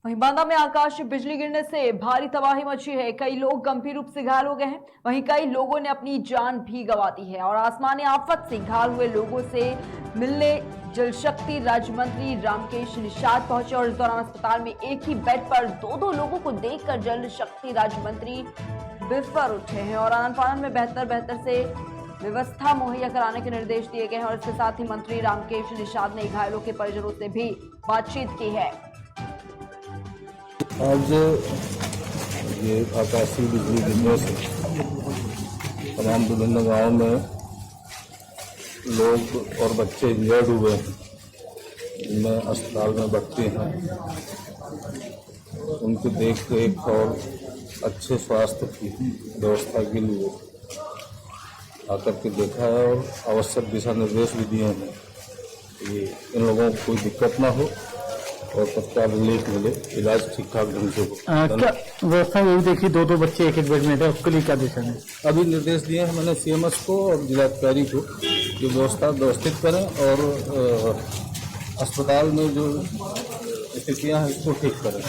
वहीं बांदा में आकाश बिजली गिरने से भारी तबाही मची है। कई लोग गंभीर रूप से घायल हो गए हैं। वहीं कई लोगों ने अपनी जान भी गंवा दी है। और आसमानी आफत से घायल हुए लोगों से मिलने जल शक्ति राज्य मंत्री रामकेश निषाद पहुंचे और इस दौरान अस्पताल में एक ही बेड पर दो लोगों को देखकर जल शक्ति राज्य मंत्री बिफर उठे हैं और आनन फानन में बेहतर से व्यवस्था मुहैया कराने के निर्देश दिए गए हैं। और इसके साथ ही मंत्री रामकेश निषाद ने घायलों के परिजनों से भी बातचीत की है। आज ये आकाशीय बिजली गिरने से तमाम विभिन्न गांवों में लोग और बच्चे इंजर्ड हुए हैं, जिनमें अस्पताल में भर्ती हैं। उनकी देख रेख और अच्छे स्वास्थ्य की व्यवस्था के लिए आकर के देखा है और आवश्यक दिशा निर्देश भी दिए हैं कि इन लोगों को कोई दिक्कत ना हो और तत्काल रिलीफ मिले, इलाज ठीक ठाक ढंग से हो। क्या व्यवस्था यही देखी, दो बच्चे एक बेड में थे, उसके लिए क्या दिशा है? अभी निर्देश दिए हैं मैंने सीएमएस को और जिलाधिकारी को कि व्यवस्था व्यवस्थित करें और अस्पताल में जो स्थितियां हैं इसको ठीक करें।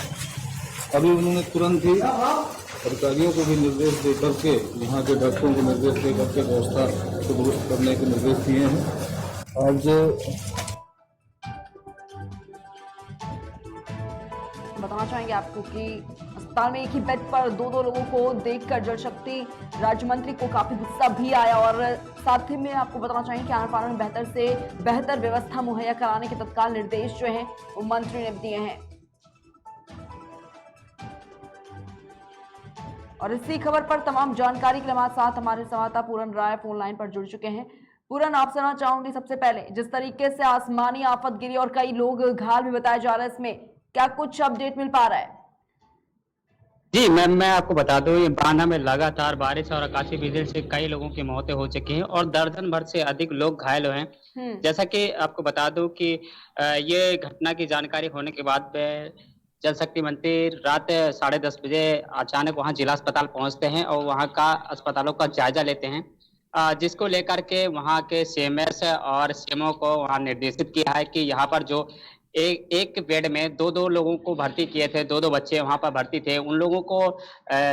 अभी उन्होंने तुरंत ही अधिकारियों को भी निर्देश दे करके, यहाँ के डॉक्टरों को निर्देश दे करके व्यवस्था को दुरुस्त करने के निर्देश दिए हैं। आज बताना चाहेंगे आपको कि अस्पताल में एक ही बेड पर दो लोगों को देखकर जल शक्ति राज्य मंत्री को काफी गुस्सा भी आया और साथ ही में आपको बताना चाहेंगे कि आनन फानन में बेहतर व्यवस्था मुहैया कराने के तत्काल निर्देश जो हैं वो मंत्री ने दिए हैं। और इसी खबर पर तमाम जानकारी के लिए हमारे साथ हमारे संवाददाता पूरन राय फोन लाइन पर जुड़ चुके हैं। पूरन, आपसे जानना चाहूंगी सबसे पहले, जिस तरीके से आसमानी आफत गिरी और कई लोग घायल भी बताए जा रहे हैं, इसमें क्या कुछ अपडेट मिल पा रहा है? जी मैम, मैं आपको बता दूं, ये बांदा में लगातार बारिश और आकाशीय बिजली से कई लोगों की मौतें हो चुकी हैं और दर्जन भर से अधिक लोग घायल हुए हैं। जैसा कि आपको बता दूं कि ये घटना की जानकारी होने के बाद जल शक्ति मंत्री रात 10:30 बजे अचानक वहां जिला अस्पताल पहुंचते हैं और वहां का अस्पतालों का जायजा लेते हैं, जिसको लेकर के वहां के सीएमएस और सीएमओ को वहां निर्देशित किया है कि यहाँ पर जो एक बेड में दो लोगों को भर्ती किए थे, दो बच्चे वहां पर भर्ती थे, उन लोगों को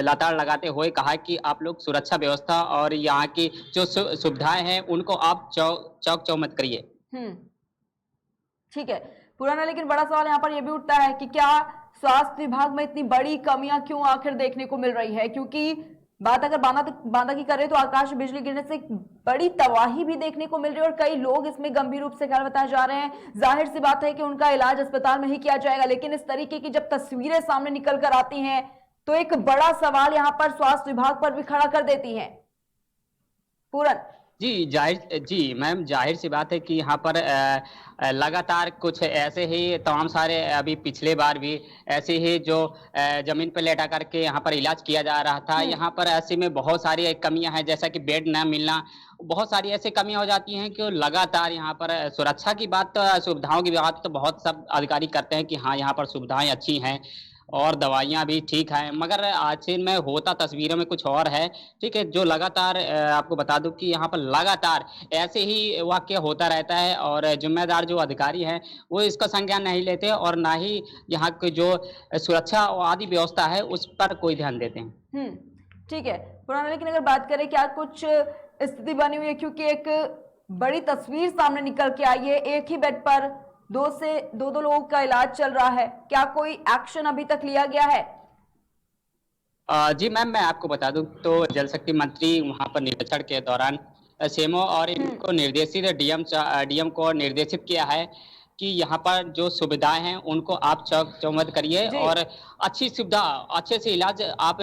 लताड़ लगाते हुए कहा कि आप लोग सुरक्षा व्यवस्था और यहाँ की जो सुविधाएं हैं उनको आप चौक चौमत करिए। ठीक है पुराना, लेकिन बड़ा सवाल यहाँ पर यह भी उठता है कि क्या स्वास्थ्य विभाग में इतनी बड़ी कमियां क्यों आखिर देखने को मिल रही है? क्योंकि बात अगर बांदा की करें तो आकाश बिजली गिरने से बड़ी तबाही भी देखने को मिल रही है और कई लोग इसमें गंभीर रूप से घायल बताए जा रहे हैं। जाहिर सी बात है कि उनका इलाज अस्पताल में ही किया जाएगा, लेकिन इस तरीके की जब तस्वीरें सामने निकल कर आती हैं तो एक बड़ा सवाल यहाँ पर स्वास्थ्य विभाग पर भी खड़ा कर देती है। पूरन जी मैम, जाहिर सी बात है कि यहाँ पर लगातार कुछ ऐसे ही तमाम सारे, अभी पिछले बार भी ऐसे ही जो जमीन पर लेटा करके यहाँ पर इलाज किया जा रहा था। यहाँ पर ऐसे में बहुत सारी कमियां हैं, जैसा कि बेड न मिलना, बहुत सारी ऐसी कमियां हो जाती हैं कि लगातार यहाँ पर सुरक्षा की बात, सुविधाओं की बात तो बहुत सब अधिकारी करते हैं कि हाँ यहाँ पर सुविधाएं अच्छी हैं और दवाइयाँ भी ठीक हैं, मगर आखिर में होता तस्वीरों में कुछ और है। ठीक है, जो लगातार आपको बता दूं कि यहाँ पर लगातार ऐसे ही वाकया होता रहता है और जिम्मेदार जो अधिकारी हैं वो इसका संज्ञान नहीं लेते और ना ही यहाँ की जो सुरक्षा आदि व्यवस्था है उस पर कोई ध्यान देते हैं। ठीक है पुराना, लेकिन अगर बात करें क्या कुछ स्थिति बनी हुई है, क्योंकि एक बड़ी तस्वीर सामने निकल के आई है, एक ही बेड पर दो लोगों का इलाज चल रहा है, क्या कोई एक्शन अभी तक लिया गया है? जी मैम, मैं आपको बता दूं तो जल शक्ति मंत्री वहां पर निरीक्षण के दौरान सीएमओ और इनको निर्देशित डीएम को निर्देशित किया है कि यहाँ पर जो सुविधाएं हैं उनको आप चौक चौमत करिए और अच्छी सुविधा, अच्छे से इलाज आप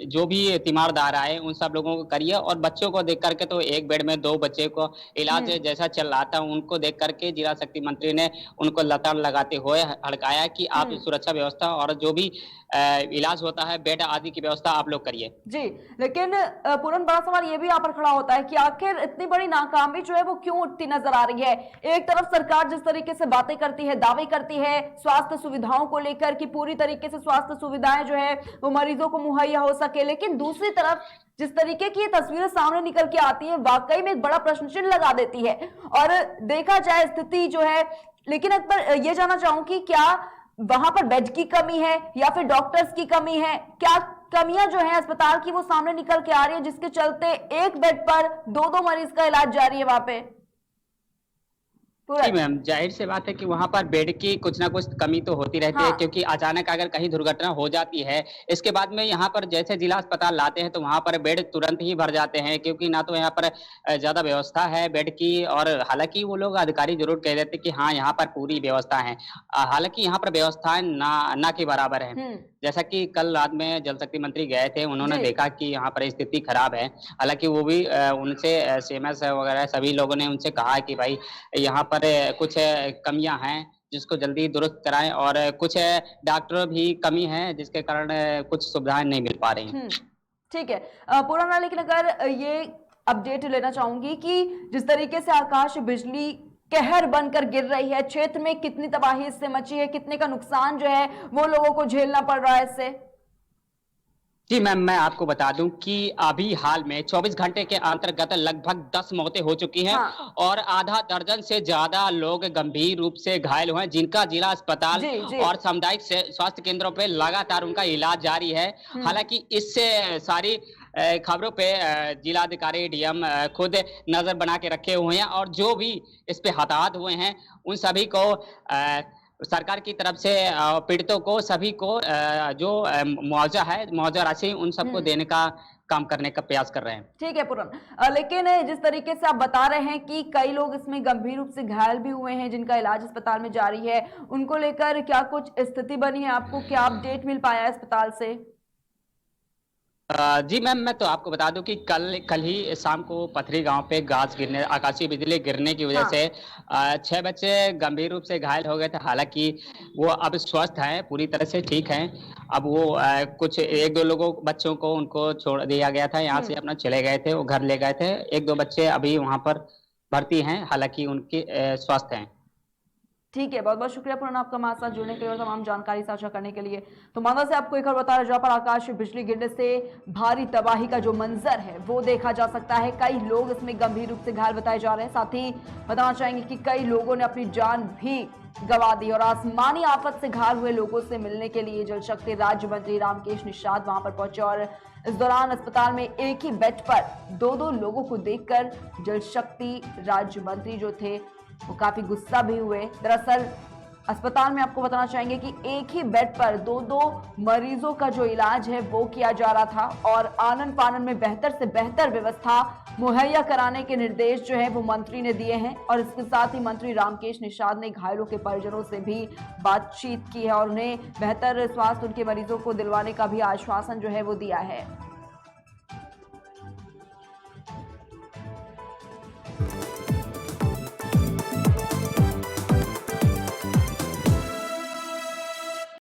जो भी तीमारदार आए उन सब लोगों को करिए। और बच्चों को देख करके तो एक बेड में 2 बच्चे को इलाज जैसा चल रहा था, उनको देख करके जिला शक्ति मंत्री ने उनको लताड़ लगाते हुए हड़काया कि आप सुरक्षा व्यवस्था और जो भी इलाज होता है, बेड आदि की व्यवस्था आप लोग करिए। जी, लेकिन पूरन, बड़ा सवाल ये भी यहाँ पर खड़ा होता है कि आखिर इतनी बड़ी नाकामी जो है वो क्यों उठती नजर आ रही है? एक तरफ सरकार जिस तरीके से बातें करती है, दावे करती है स्वास्थ्य सुविधाओं को लेकर कि पूरी तरीके से स्वास्थ्य सुविधाएं जो है वो मरीजों को मुहैया हो सके, लेकिन दूसरी तरफ जिस तरीके की ये तस्वीरें सामने निकल के आती हैं वाकई में एक बड़ा प्रश्न चिन्ह लगा देती है। और देखा जाए स्थिति जो है, लेकिन अकबर ये जानना चाहूंगी क्या वहां पर बेड की कमी है या फिर डॉक्टर्स की कमी है, क्या कमियां जो है अस्पताल की वो सामने निकल के आ रही है जिसके चलते एक बेड पर दो मरीज का इलाज जारी है वहां पे? जी मैम, जाहिर सी बात है कि वहां पर बेड की कुछ ना कुछ कमी तो होती रहती है, क्योंकि अचानक अगर कहीं दुर्घटना हो जाती है इसके बाद में यहाँ पर जैसे जिला अस्पताल लाते हैं तो वहां पर बेड तुरंत ही भर जाते हैं, क्योंकि ना तो यहाँ पर ज्यादा व्यवस्था है बेड की, और हालांकि वो लोग अधिकारी जरूर कह देते कि हाँ यहाँ पर पूरी व्यवस्था है, हालांकि यहाँ पर व्यवस्थाएं ना के बराबर है। जैसा कि कल रात में जल शक्ति मंत्री गए थे, उन्होंने देखा कि यहाँ पर स्थिति खराब है, हालांकि वो भी उनसे सीएमएस वगैरह सभी लोगों ने उनसे कहा कि भाई यहाँ पर कुछ कमियां हैं जिसको जल्दी दुरुस्त कराएं, और कुछ डॉक्टरों भी कमी है जिसके कारण कुछ सुविधाएं नहीं मिल पा रही। ठीक है पूरा, लेकिन अगर ये अपडेट लेना चाहूंगी कि जिस तरीके से आकाश बिजली कहर बनकर गिर रही है, क्षेत्र में कितनी तबाही इससे मची है, कितने का नुकसान जो है वो लोगों को झेलना पड़ रहा है इससे? जी मैम, मैं आपको बता दूं कि अभी हाल में 24 घंटे के अंतर्गत लगभग 10 मौतें हो चुकी हैं, और आधा दर्जन से ज्यादा लोग गंभीर रूप से घायल हुए हैं, जिनका जिला अस्पताल और सामुदायिक स्वास्थ्य केंद्रों पे लगातार उनका इलाज जारी है। हालांकि इससे सारी खबरों पे जिलाधिकारी डीएम खुद नजर बना के रखे हुए हैं, और जो भी इस पे हताहत हुए हैं उन सभी को सरकार की तरफ से पीड़ितों को सभी को जो मुआवजा राशि उन सबको देने का काम करने का प्रयास कर रहे हैं। ठीक है पूरन, लेकिन जिस तरीके से आप बता रहे हैं कि कई लोग इसमें गंभीर रूप से घायल भी हुए हैं जिनका इलाज अस्पताल में जारी है, उनको लेकर क्या कुछ स्थिति बनी है, आपको क्या अपडेट मिल पाया अस्पताल से? जी मैम, मैं तो आपको बता दूं कि कल ही शाम को पथरी गांव पे आकाशीय बिजली गिरने की वजह से 6 बच्चे गंभीर रूप से घायल हो गए थे। हालांकि वो अब स्वस्थ हैं, पूरी तरह से ठीक हैं। अब वो कुछ 1-2 बच्चों को उनको छोड़ दिया गया था, यहाँ से अपना चले गए थे, वो घर ले गए थे। 1-2 बच्चे अभी वहाँ पर भर्ती हैं, हालांकि उनके स्वस्थ हैं। ठीक है, बहुत बहुत शुक्रिया पूर्ण आपका हमारे साथ जुड़ने के लिए और तमाम जानकारी साझा करने के लिए। तो मांदा से आपको एक और बता रहे, जहाँ पर आकाश बिजली गिरने से भारी तबाही का जो मंजर है वो देखा जा सकता है। कई लोग इसमें गंभीर रूप से घायल बताए जा रहे हैं। साथ ही बताना चाहेंगे कि कई लोगों ने अपनी जान भी गंवा दी, और आसमानी आफत से घायल हुए लोगों से मिलने के लिए जल शक्ति राज्य मंत्री रामकेश निषाद वहां पर पहुंचे, और इस दौरान अस्पताल में एक ही बेड पर 2-2 लोगों को देखकर जल शक्ति राज्य मंत्री जो थे वो काफी गुस्सा भी हुए। दरअसल अस्पताल में आपको बताना चाहेंगे कि एक ही बेड पर 2-2 मरीजों का जो इलाज है वो किया जा रहा था, और आनन फानन में बेहतर से बेहतर व्यवस्था मुहैया कराने के निर्देश जो है वो मंत्री ने दिए हैं। और इसके साथ ही मंत्री रामकेश निषाद ने घायलों के परिजनों से भी बातचीत की है और उन्हें बेहतर स्वास्थ्य उनके मरीजों को दिलवाने का भी आश्वासन जो है वो दिया है।